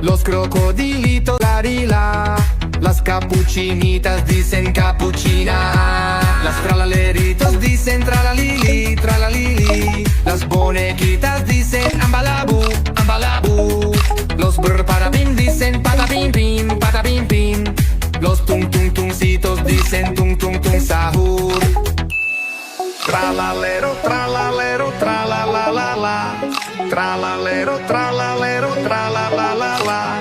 Los crocodilitos larila, las capuchinitas dicen capuchina, las tralaleritos dicen tralalili, tralalili, las bonequitas dicen ambalabu, ambalabu, los brr-patapim dicen patapim pim, patapim pim, los tung tung tungcitos dicen tung tung tung sahur. Tralalero, tralalero, tralalalala, tralalero, tralalero, tralalalala.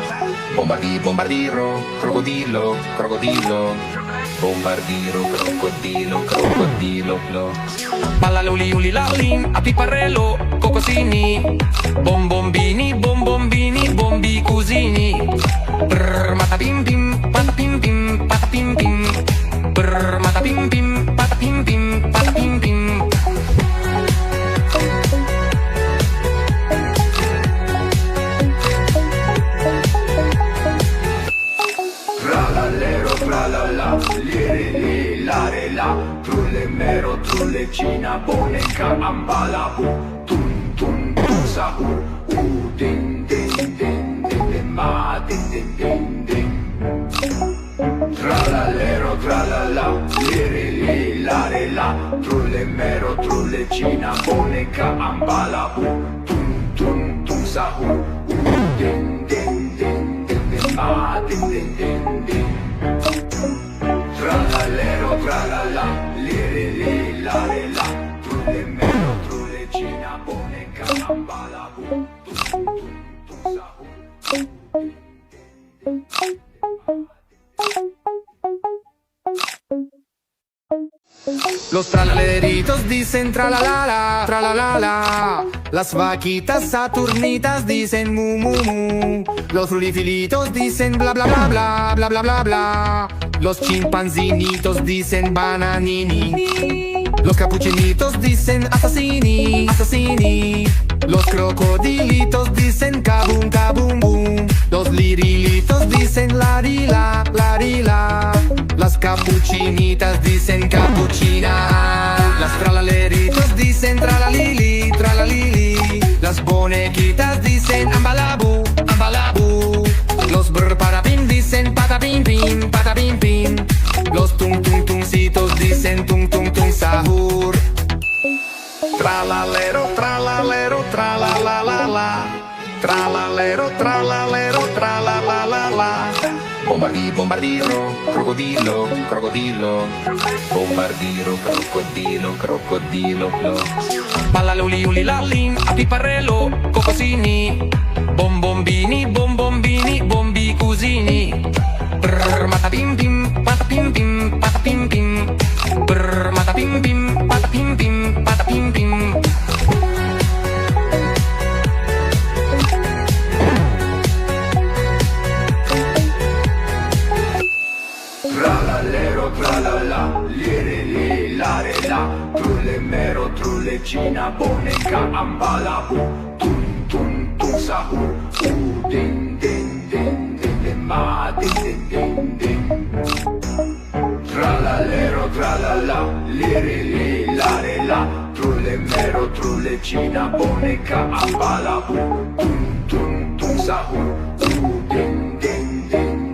Bombardiro, crocodilo, crocodilo, bombardiro, crocodilo, crocodilo, lo. Ballaluli uli lalim, a piparello, cocosini, bombombini, bombombini, bombi cusini. Brr, matapim pim, patapim pim, patapim pim. Brr, matapim pim, patapim pim, patapim pim. Tralalero, tralala, lirili, larela, trulle mero, trulle cina, boneca, ambalabu, tun tun tun sahur, din din din din din ma din din din din. Tralalero, tralala, lirili, larela, trulle mero, trulle cina, boneca, ambalabu, tun tun tun sahur, din din din din din ma din din din din. Tralalero, tralala, lirili, larela, trulle mero, trulle cina, boneca, ambalabu, tun tun tun sahur. Los tralaleritos dicen tralalala, tralalala. Las vaquitas saturnitas dicen mu mu mu. Los rulifilitos dicen bla bla bla bla bla bla bla bla. Los chimpanzinitos dicen bananini. Los capuchinitos dicen asesini, asesini. Los crocodilitos dicen kabum kabum boom. Los lirilitos dicen larila, larila. Las capuchinitas dicen capuchina. Las tralaleritos dicen tralalili, tralalili. Las bonequitas dicen ambalabu, ambalabu. Los brr-patapim dicen patapim pim, patapim pim. Los tung tung tungcitos dicen tung tung tung sahur. Tralalero, tralalero, tralalalala. Tralalero, tralalero, tralalalala. Bombardiro, crocodilo, crocodilo, bombardiro, crocodilo, crocodilo, lo. Ballaluli uli lalim, a piparello, cocosini, bombombini, bombombini, bombi cusini. Brr, matapim pim, patapim pim, patapim pim. Brr, matapim pim, patapim pim, patapim pim. Tralalero, tralala, lirili, larela, trulle mero, trulle cina, boneca, ambalabu, tun tun tun sahur, din din din din din ma din din din din. Tralalero, tralala, lirili, larela, trulle mero, trulle cina, boneca, ambalabu, tun tun tun sahur, din din din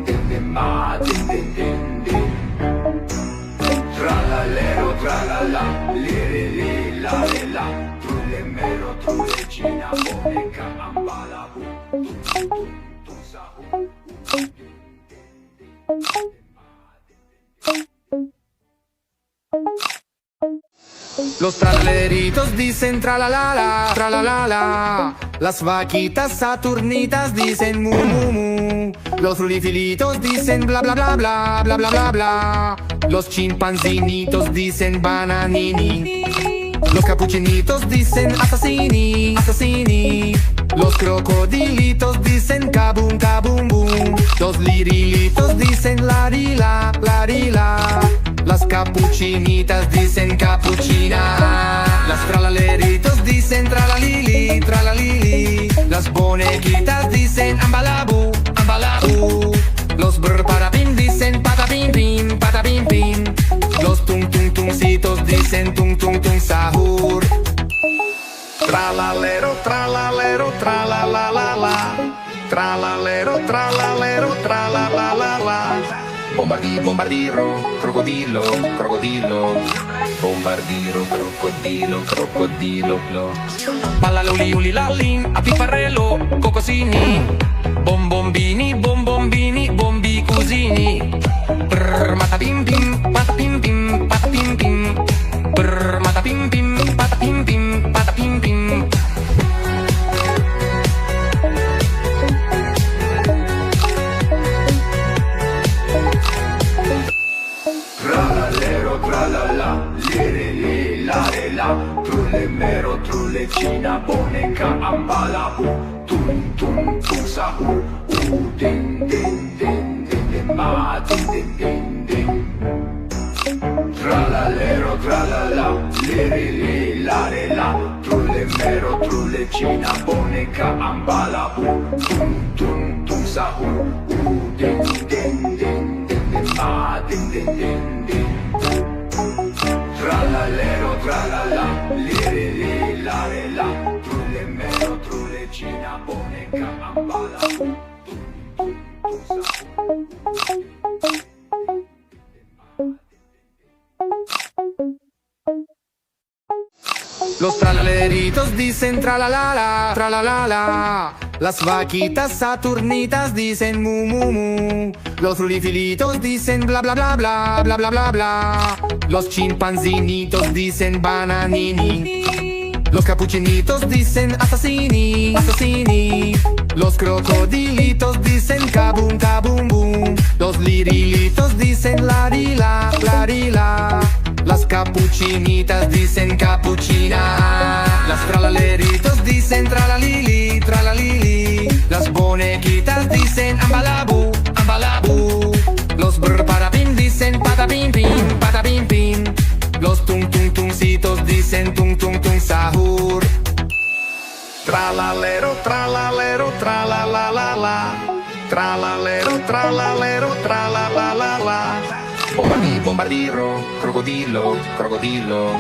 din din ma din din din din. Tralalero, tralala, lirili, larela, trulle mero, trulle cina, boneca, ambalabu, tun tun tun sahur. Los tralaleritos dicen tralalala, tralalala. Las vaquitas saturnitas dicen mu mu mu. Los rulifilitos dicen bla bla bla bla bla bla bla bla. Los chimpanzinitos dicen bananini. Los capuchinitos dicen asesini, asesini. Los crocodilitos dicen kabum kabum boom. Los lirilitos dicen larila, larila. Las capuchinitas dicen capuchina. Las tralaleritos dicen tralalili, tralalili. Las bonequitas dicen ambalabu, ambalabu. Los brr-patapim dicen patapim pim, patapim pim. Los tung tung tungcitos dicen tung tung tung sahur. Tralalero, tralalero, tralalalala. Tralalero, tralalero, tralalalala. Bombardiro, crocodilo, crocodilo. Bombardiro, crocodilo, crocodilo. Pallaluli, uli, lallin, a piparello, cocosini. Bombombini, bombombini, bombi cusini. Brr, matapim pim, patapim pim, patapim pim. Brr, matapim pim, patapim pim, patapim pim. Tralalero, tralala, lire, li, lare, la. Trulle, mero, trulle, cina, boneca, ambala, tum, tum, tum, sahur, din, din, din, din, din, ma, din, din, din, din. Tralalero, tralala, lire, li, lare, la. Trulle, mero, trulle, cina, boneca, ambala, tum, tum, tum, sahur, din, din, din, din, din, ma, din, din, din, din. Tralalero, tralala, lire, li, lare, la. Trulle, mero, trulle, cina, boneca, ambala, tum, tum, tum, sahur. Los tralaleritos dicen tralalala, tralalala. Las vaquitas saturnitas dicen mu mu mu. Los frulifilitos dicen bla bla bla bla bla bla bla bla. Los chimpanzinitos dicen bananini. Los capuchinitos dicen asesini, asesini. Los crocodilitos dicen kabum kabum boom. Los lirilitos dicen larila, larila. Las capuchinitas dicen capuchina. Las tralaleritos dicen tralalili, tralalili. Las bonequitas dicen ambalabu, ambalabu. Los brr parapin dicen patapin pin, patapin pin. Los tung tung tungcitos dicen tung tung tung sahur. Tralalero, tralalero, tralalalala. Tralalero, tralalero, tralalalala. Bombardiro, crocodilo, crocodilo.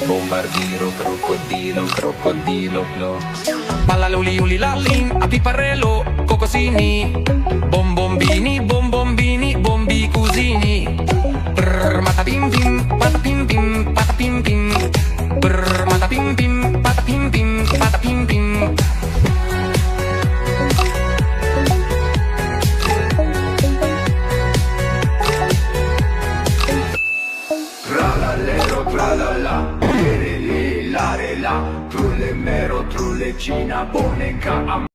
Bombardiro, crocodilo, crocodilo. Pallaluli, uli, lallin, a piparello, cocosini. Bombombini, bombombini, bombi cusini. Brr, matapim pim, patapim pim, patapim pim. Brr, matapim pim, patapim pim, patapim pim. Tralalero, tralala, lire, li, lare, la. Trulle, mero, trulle, cina, boneca, ambala.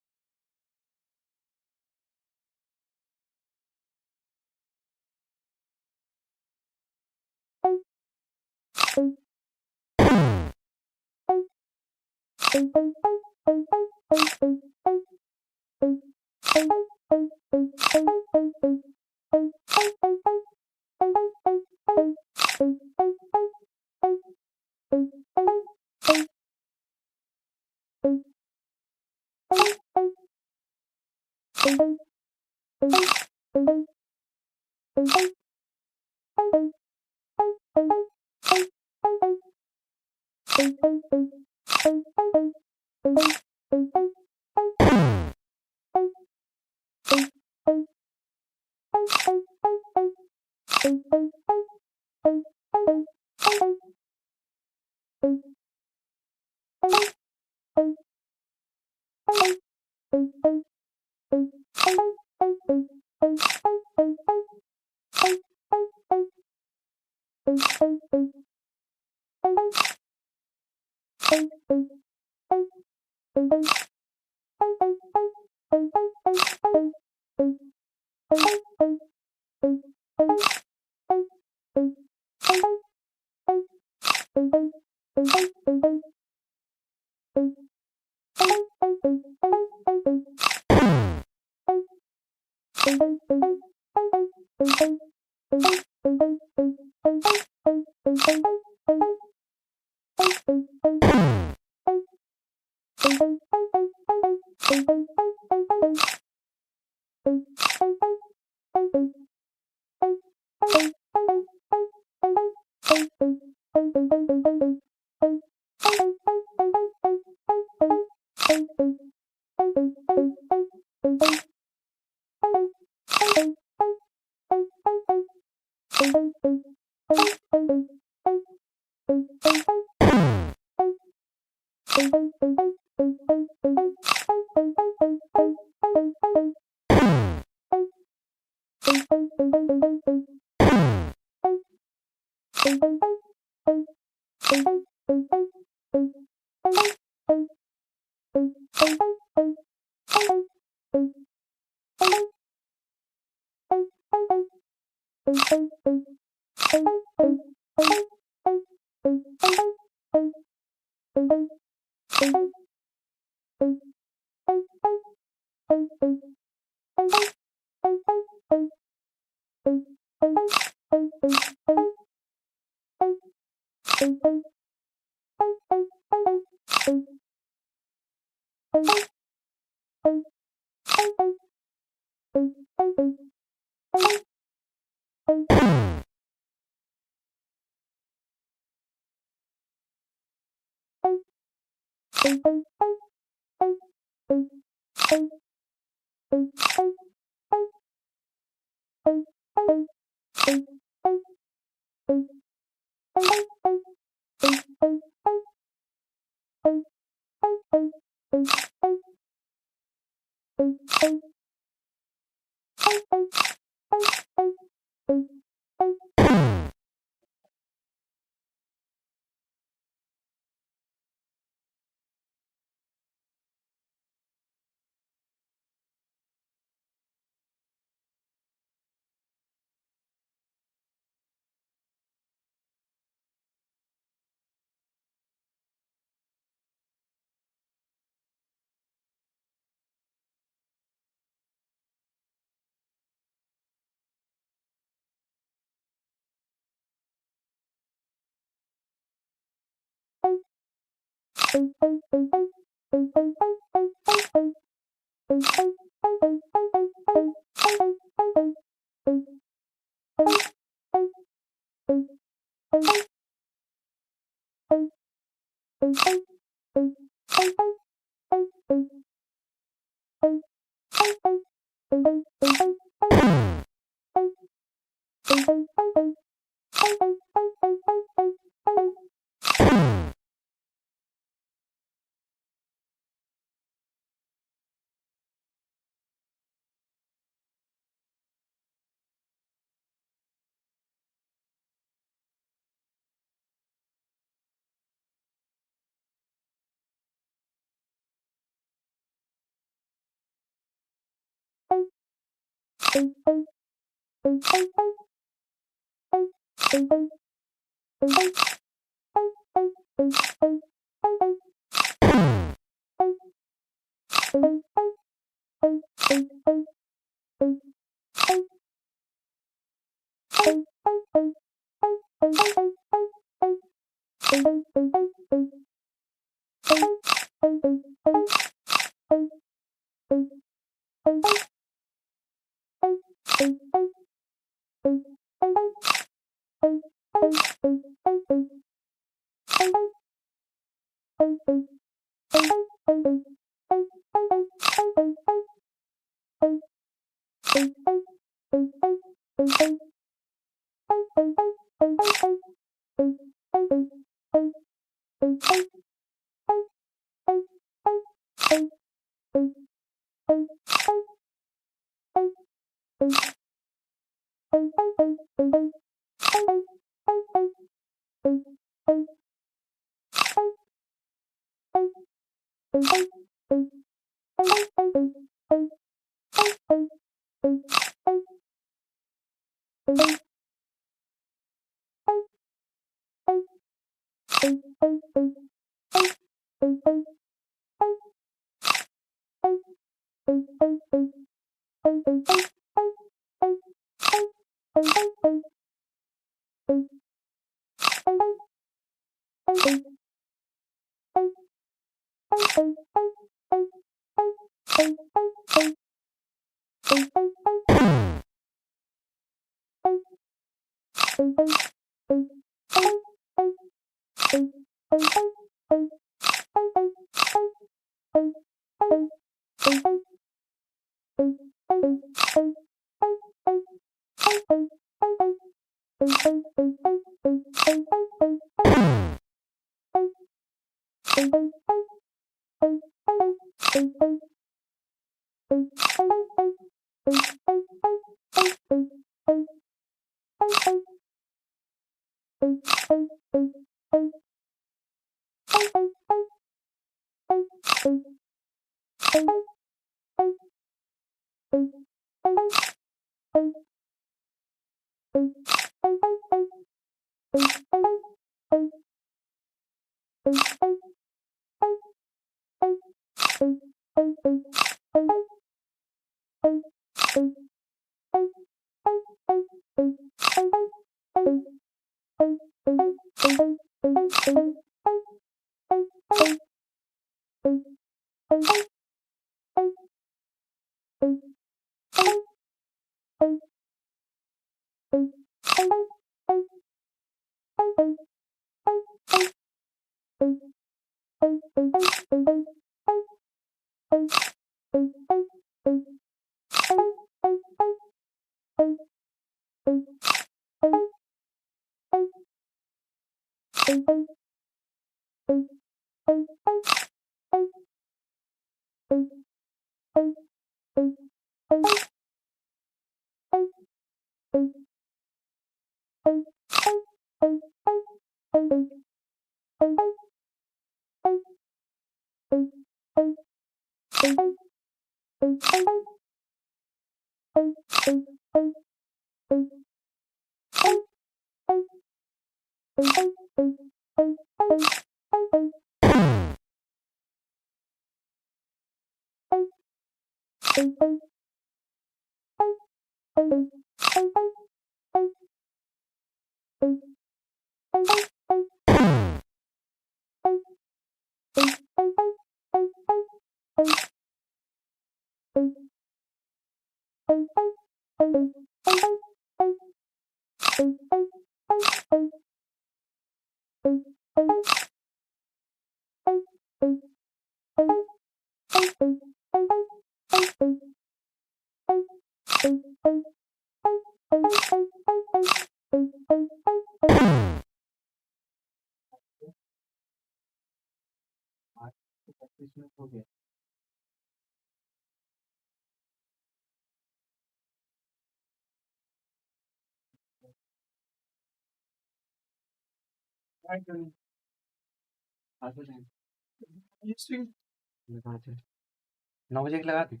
9 बजे की लगा दी।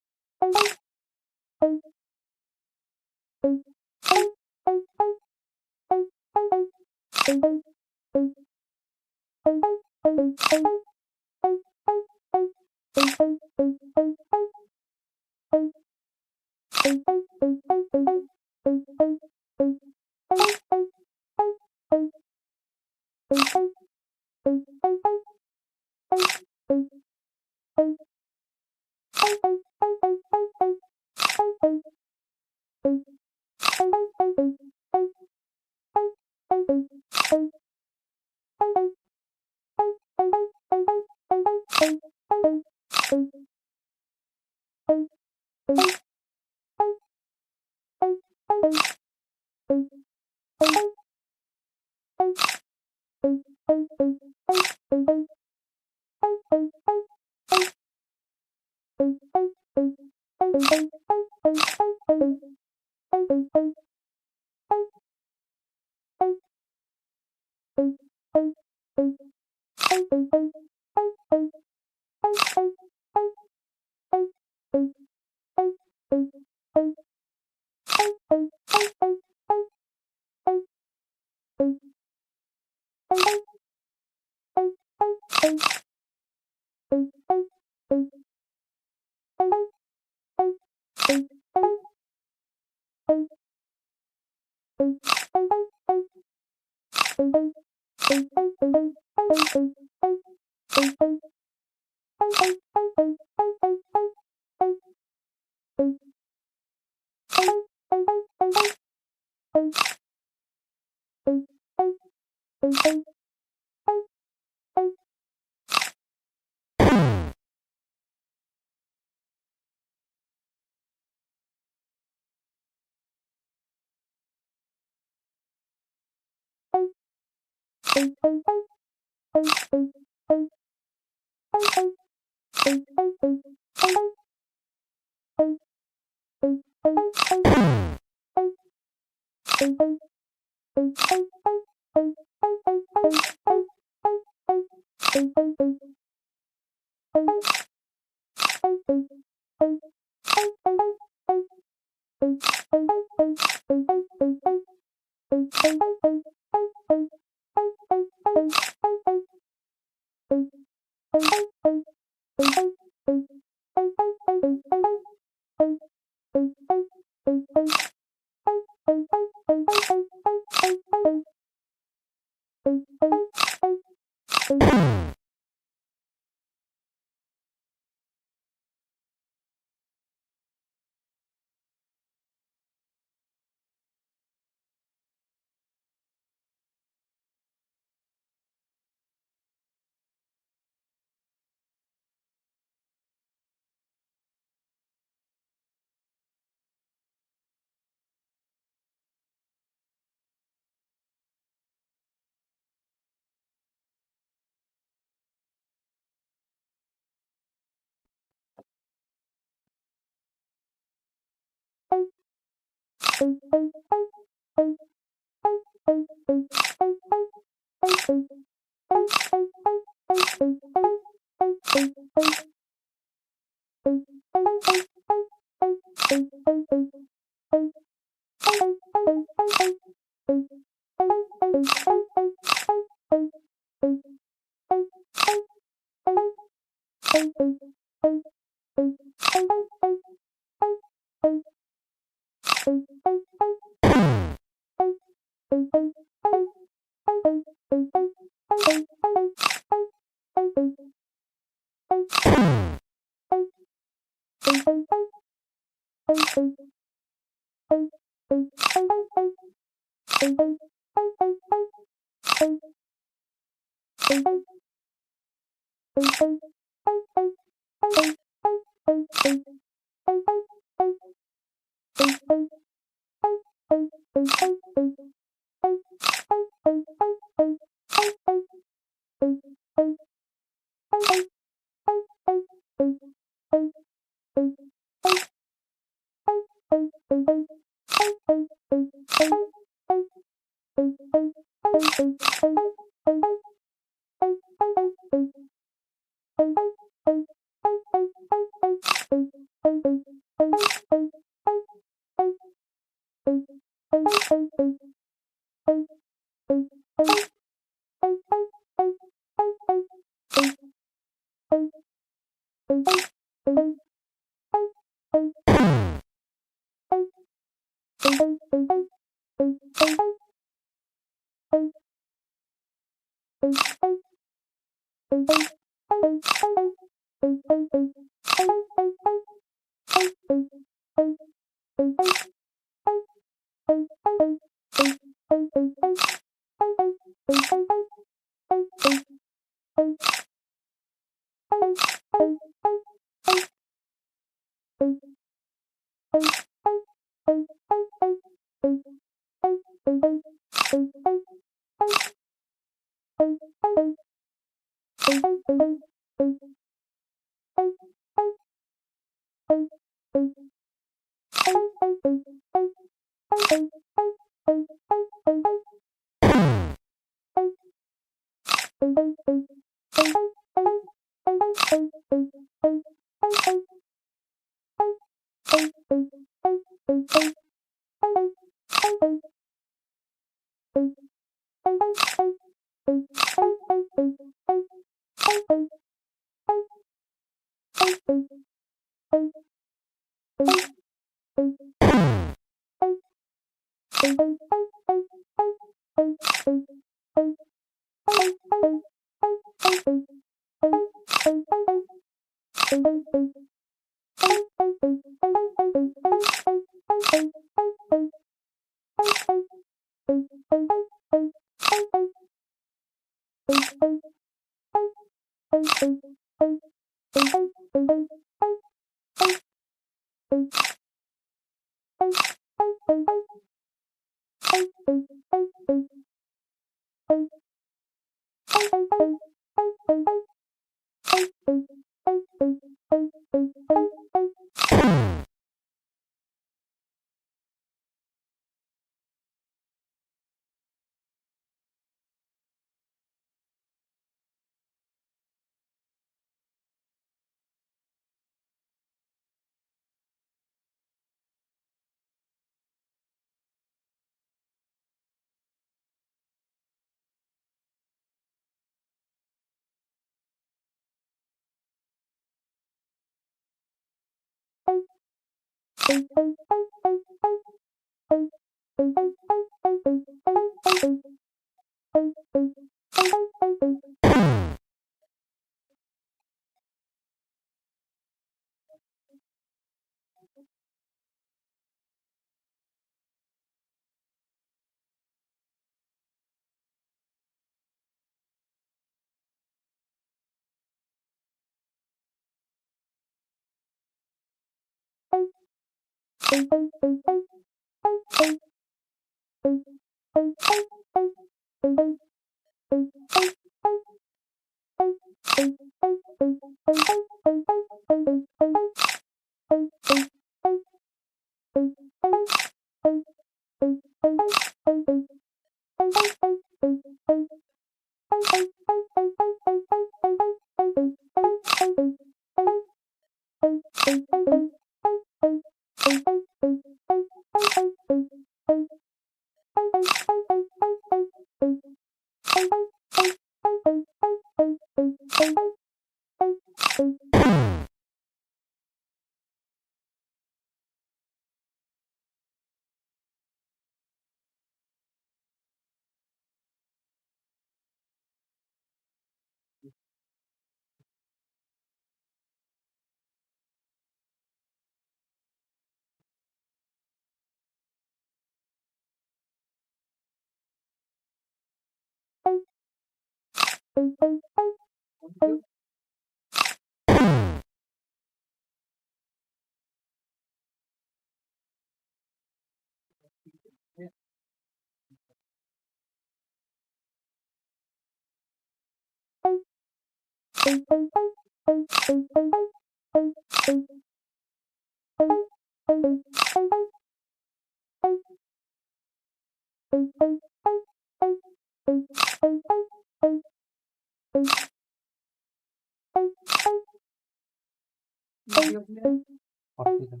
Hospital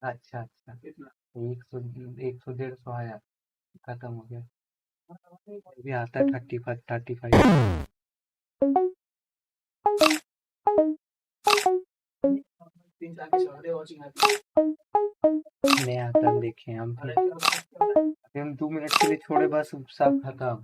अच्छा अच्छा 100 100 150 आया खत्म हो गया अभी आता है 35 नहीं आता देखे हम अभी हम 2 मिनट के लिए छोड़े बस सब खत्म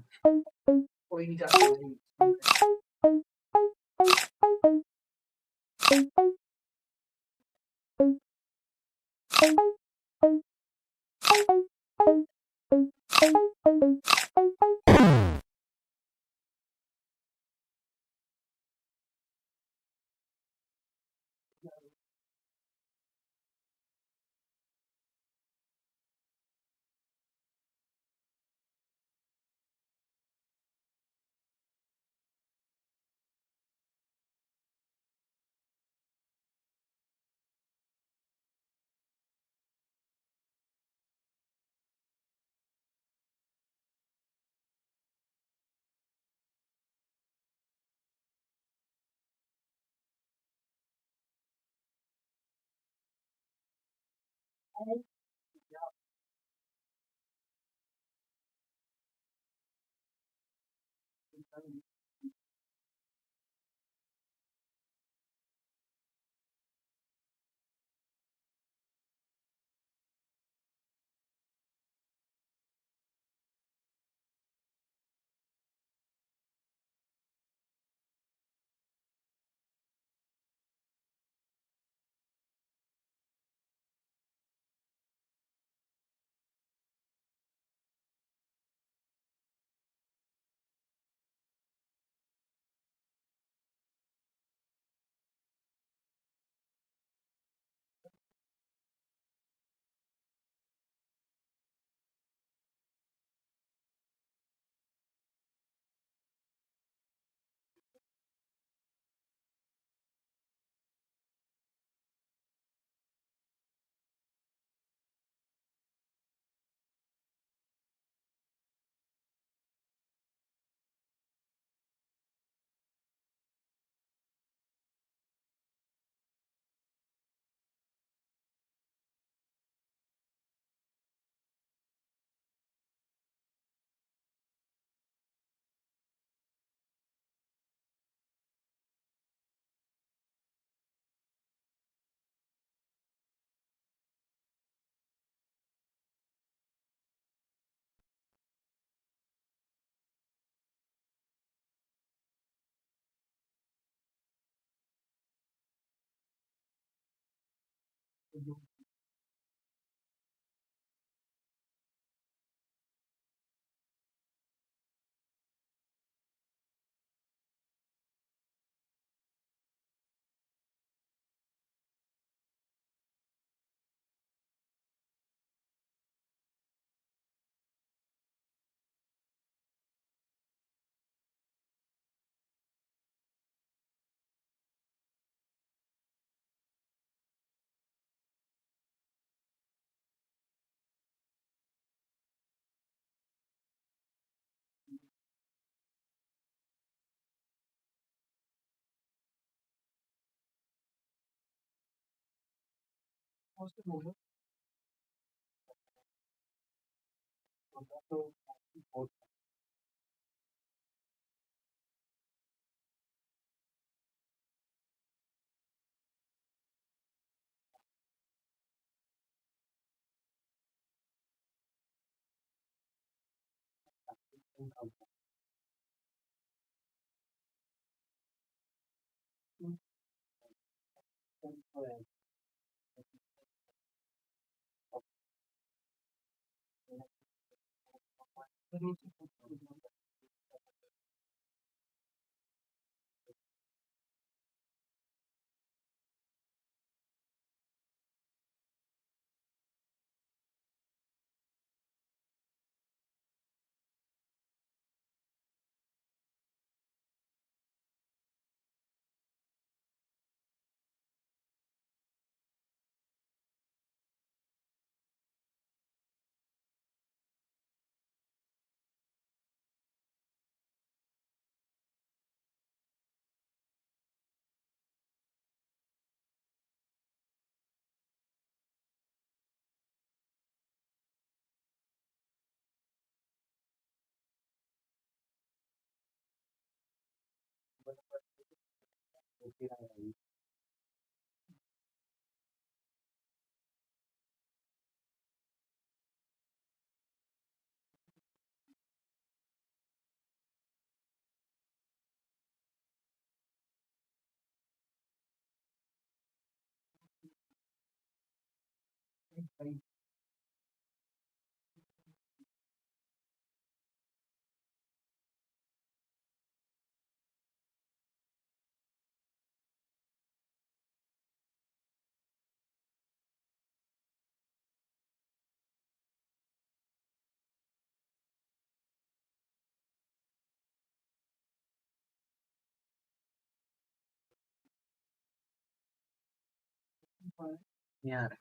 नहीं आ रहा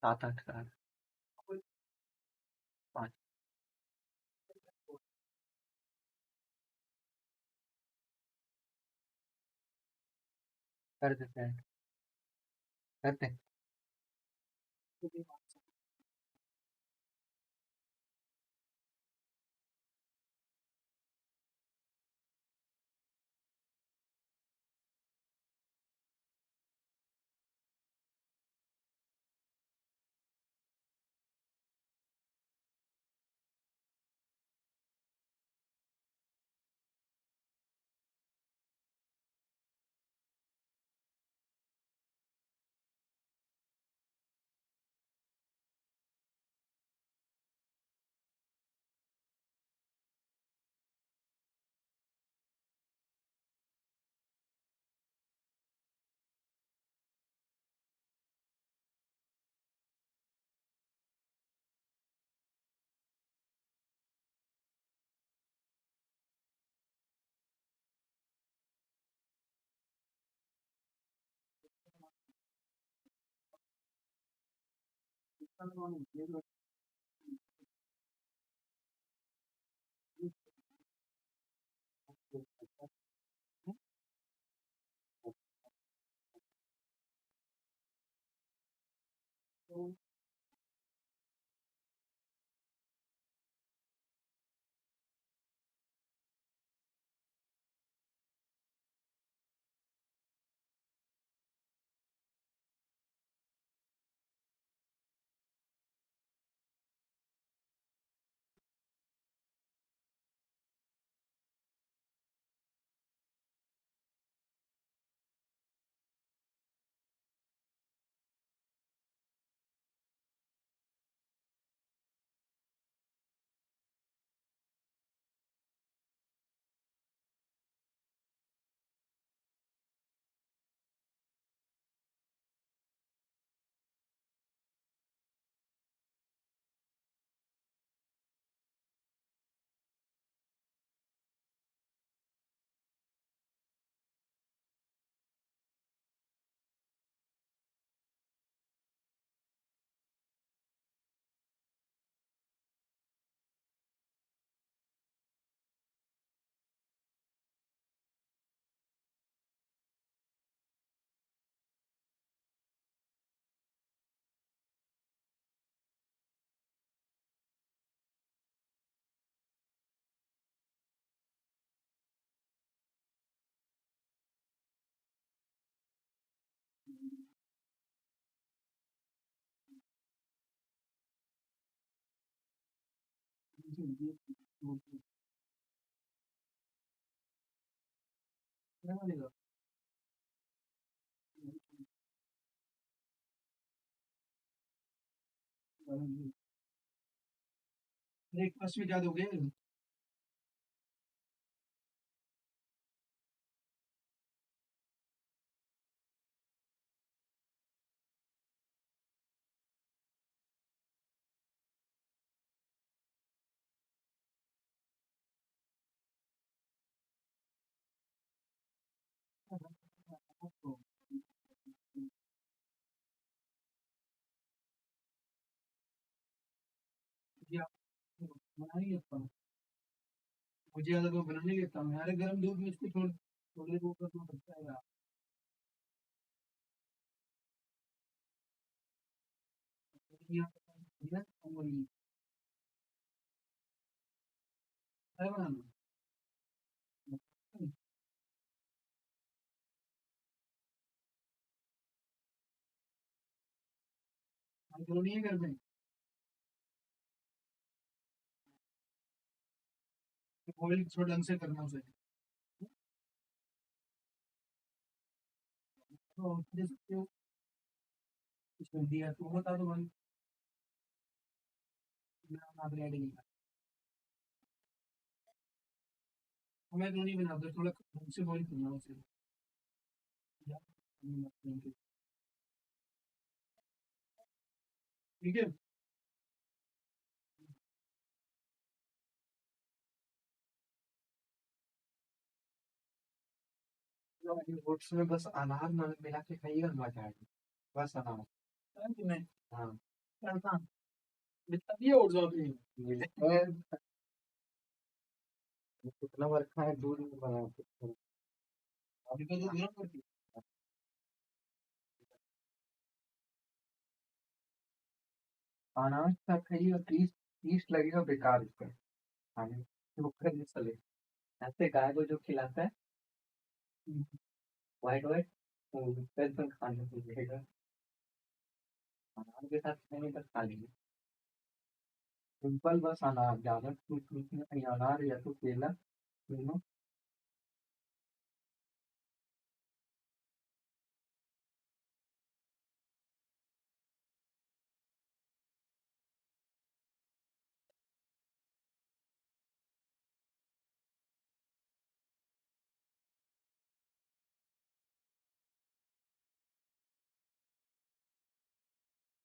7-8 का 5 कर देते हैं करते हैं ब्रेकफास्ट में क्या दोगे? जी, आप बना नहीं लेता हूँ। मुझे अगर वो बना नहीं लेता हूँ, अरे गर्म दूध में इसको थोड़ी वो करना पड़ता है यार। ये आप ना और ये है बनाना। हम दोनों नहीं है घर में, बॉइल थोड़ा ढंग से करना उसे। तो दे सकते हो, कुछ कर दिया तो बता दो भाई, मैं आप रेडी नहीं। मैं तो नहीं बनाता, थोड़ा ढंग से बॉइल करना उसे। ठीक है। ओट्स में बस अनार मिला के खाइएगा, मजा आएगा। बस अनार। नहीं। हाँ। चलता। जितना भी ओट्स आपने मिलता है, कितना बार खाए दूध में बना के। अभी तो दूध गरम कर दिया। अनाज के साथ खाइए और टेस्ट लगेगा बेकार उसका खाने में, वो नहीं चले। ऐसे गाय को जो खिलाता है व्हाइट व्हाइट, वो एकदम खाने को मिलेगा। अनाज के साथ खाएंगे बस खा लेंगे। सिंपल बस अनार, ज्यादा कुछ नहीं, अनार या तो केला, दोनों